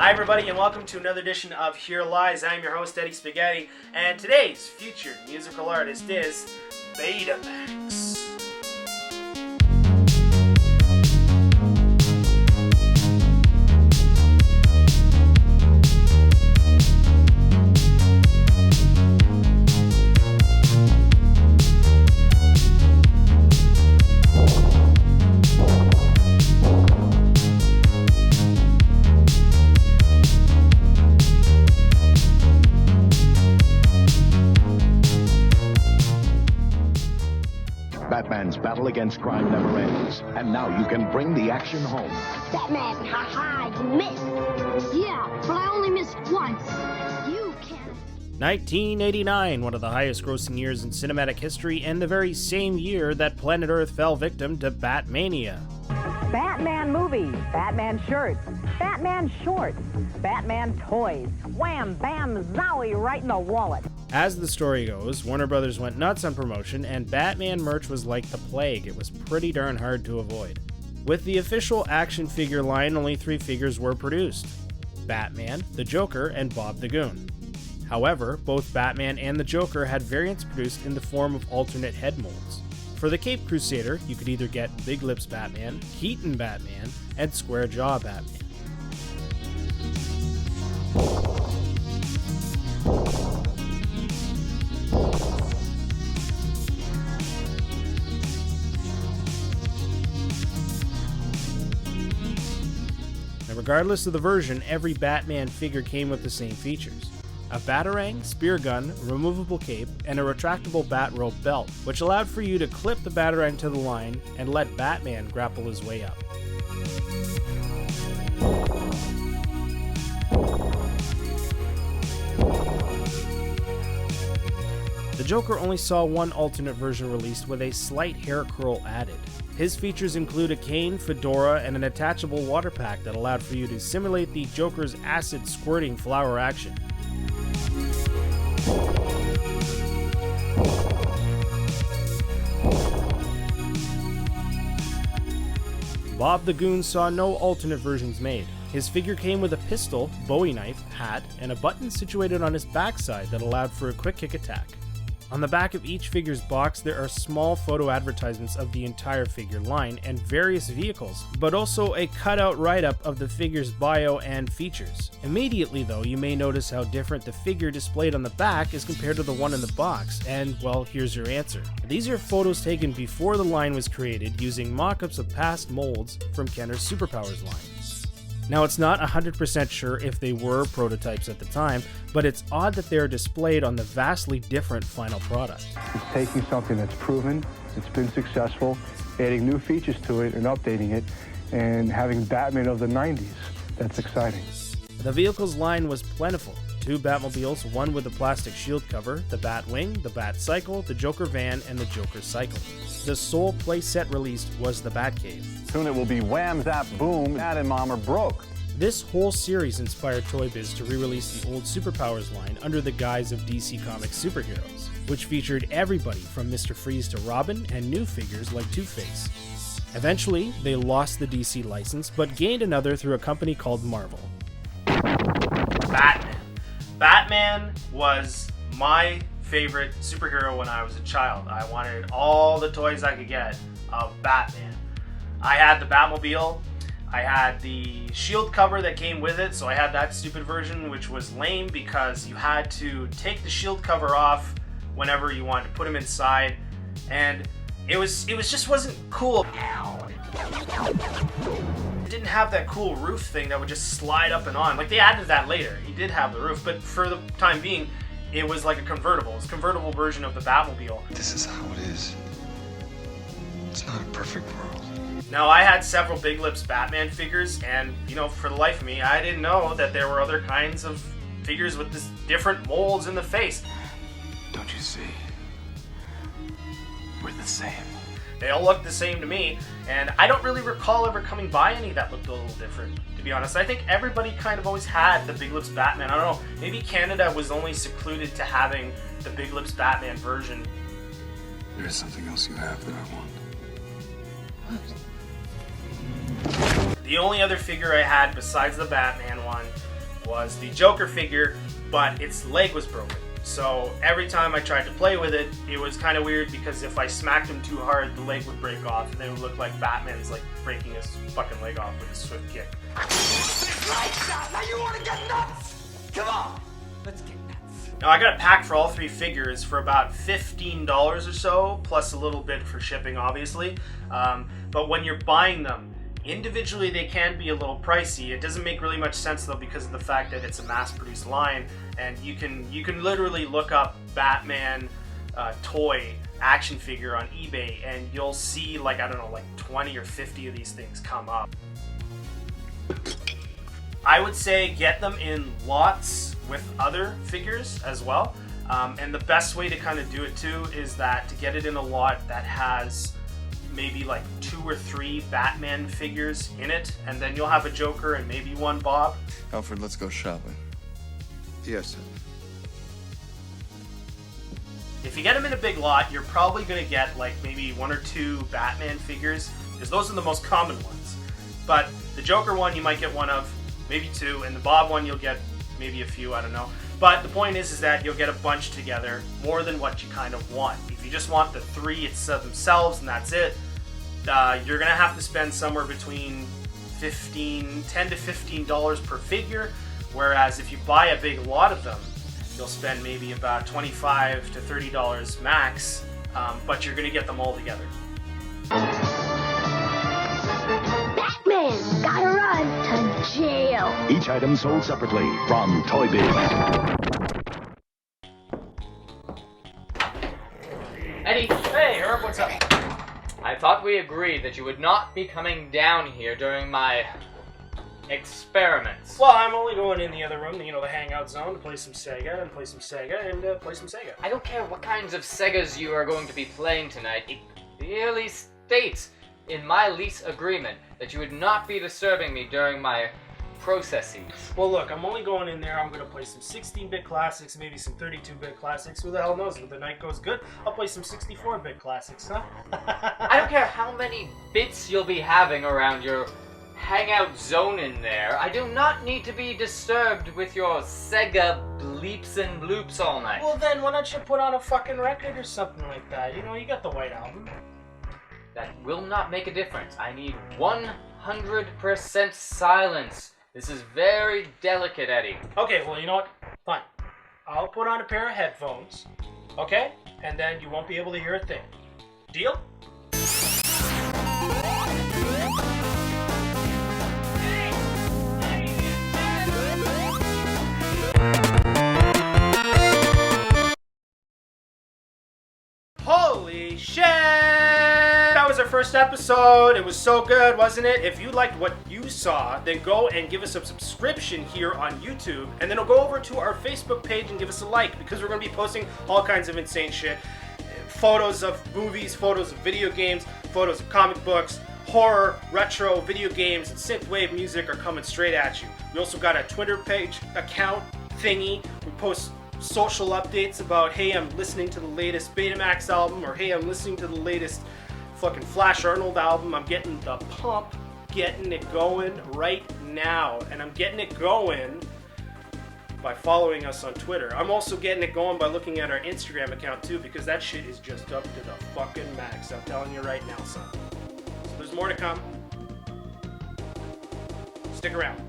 Hi everybody and welcome to another edition of Here Lies. I'm your host Eddie Spaghetti and today's featured musical artist is Betmaxx. Batman's battle against crime never ends. And now you can bring the action home. Batman, ha-ha, you missed. Yeah, but I only missed once. You can't. 1989, one of the highest grossing years in cinematic history, and the very same year that planet Earth fell victim to Batmania. Batman movies, Batman shirts, Batman shorts, Batman toys. Wham, bam, zowie, right in the wallet. As the story goes, Warner Brothers went nuts on promotion, and Batman merch was like the plague. It was pretty darn hard to avoid. With the official action figure line, only 3 figures were produced: Batman, the Joker, and Bob the Goon. However, both Batman and the Joker had variants produced in the form of alternate head molds. For the Cape Crusader, you could either get Big Lips Batman, Keaton Batman, and Square Jaw Batman. Now, regardless of the version, every Batman figure came with the same features: a batarang, spear gun, removable cape, and a retractable bat rope belt, which allowed for you to clip the batarang to the line and let Batman grapple his way up. The Joker only saw one alternate version released with a slight hair curl added. His features include a cane, fedora, and an attachable water pack that allowed for you to simulate the Joker's acid squirting flower action. Bob the Goon saw no alternate versions made. His figure came with a pistol, Bowie knife, hat, and a button situated on his backside that allowed for a quick kick attack. On the back of each figure's box, there are small photo advertisements of the entire figure line and various vehicles, but also a cutout write-up of the figure's bio and features. Immediately though, you may notice how different the figure displayed on the back is compared to the one in the box, and well, here's your answer. These are photos taken before the line was created using mock-ups of past molds from Kenner's Superpowers line. Now, it's not 100% sure if they were prototypes at the time, but it's odd that they are displayed on the vastly different final product. It's taking something that's proven, it's been successful, adding new features to it and updating it, and having Batman of the 90s. That's exciting. The vehicles line was plentiful. 2 Batmobiles, one with a plastic shield cover, the Batwing, the Batcycle, the Joker van, and the Joker Cycle. The sole playset released was the Batcave. Soon it will be wham, zap, boom, Dad and Mom are broke. This whole series inspired ToyBiz to re-release the old Superpowers line under the guise of DC Comics superheroes, which featured everybody from Mr. Freeze to Robin and new figures like Two-Face. Eventually, they lost the DC license, but gained another through a company called Marvel. Batman was my favorite superhero when I was a child. I wanted all the toys I could get of Batman. I had the Batmobile, I had the shield cover that came with it, so I had that stupid version, which was lame because you had to take the shield cover off whenever you wanted to put him inside, and it just wasn't cool. It didn't have that cool roof thing that would just slide up and on. Like, they added that later. He did have the roof, but for the time being, it was like a convertible. It's a convertible version of the Batmobile. This is how it is. It's not a perfect world. Now, I had several Big Lips Batman figures, and, for the life of me, I didn't know that there were other kinds of figures with this different molds in the face. Don't you see? We're the same. They all look the same to me, and I don't really recall ever coming by any that looked a little different, to be honest. I think everybody kind of always had the Big Lips Batman. I don't know, maybe Canada was only secluded to having the Big Lips Batman version. There is something else you have that I want. The only other figure I had besides the Batman one was the Joker figure, but its leg was broken. So every time I tried to play with it, it was kind of weird because if I smacked him too hard, the leg would break off, and then it would look like Batman's like breaking his fucking leg off with a swift kick. Now you want to get nuts? Come on, let's get nuts. Now I got a pack for all 3 figures for about $15 or so, plus a little bit for shipping, obviously. But when you're buying them, individually they can be a little pricey. It doesn't make really much sense though because of the fact that it's a mass-produced line, and you can literally look up Batman toy action figure on eBay and you'll see like, I don't know, like 20 or 50 of these things come up. I would say get them in lots with other figures as well. And the best way to kind of do it too is that to get it in a lot that has maybe like 2 or 3 Batman figures in it, and then you'll have a Joker and maybe 1 Bob. Alfred, let's go shopping. Yes, sir. If you get them in a big lot, you're probably going to get like maybe 1 or 2 Batman figures, because those are the most common ones. But the Joker one you might get 1 of, maybe 2, and the Bob one you'll get maybe a few, I don't know. But the point is that you'll get a bunch together, more than what you kind of want. If you just want the 3 themselves and that's it, you're going to have to spend somewhere between $10 to $15 per figure, whereas if you buy a big lot of them, you'll spend maybe about $25 to $30 max, but you're going to get them all together. Batman, gotta run to jail. Each item sold separately from ToyBiz. Eddie! Hey, Herb, what's up? I thought we agreed that you would not be coming down here during my experiments. Well, I'm only going in the other room, the hangout zone, to play some Sega, and play some Sega, and play some Sega. I don't care what kinds of Segas you are going to be playing tonight. It clearly states in my lease agreement that you would not be disturbing me during my processes. Well, look, I'm only going in there. I'm going to play some 16-bit classics, maybe some 32-bit classics. Who the hell knows? If the night goes good, I'll play some 64-bit classics, huh? I don't care how many bits you'll be having around your hangout zone in there. I do not need to be disturbed with your Sega bleeps and bloops all night. Well, then, why don't you put on a fucking record or something like that? You got the White Album. That will not make a difference. I need 100% silence. This is very delicate, Eddie. Okay, well, you know what? Fine. I'll put on a pair of headphones, okay? And then you won't be able to hear a thing. Deal? Holy shit! That was our first episode. It was so good, wasn't it? If you liked what you saw, then go and give us a subscription here on YouTube, and then go over to our Facebook page and give us a like, because we're going to be posting all kinds of insane shit. Photos of movies, photos of video games, photos of comic books, horror, retro, video games, and synthwave music are coming straight at you. We also got a Twitter page account thingy. We post social updates about, hey, I'm listening to the latest Betmaxx album, or hey, I'm listening to the latest fucking Flash Arnold album. I'm getting the pump, getting it going right now, and I'm getting it going by following us on Twitter. I'm also getting it going by looking at our Instagram account too, because that shit is just up to the fucking max. I'm telling you right now, son. So there's more to come. Stick around.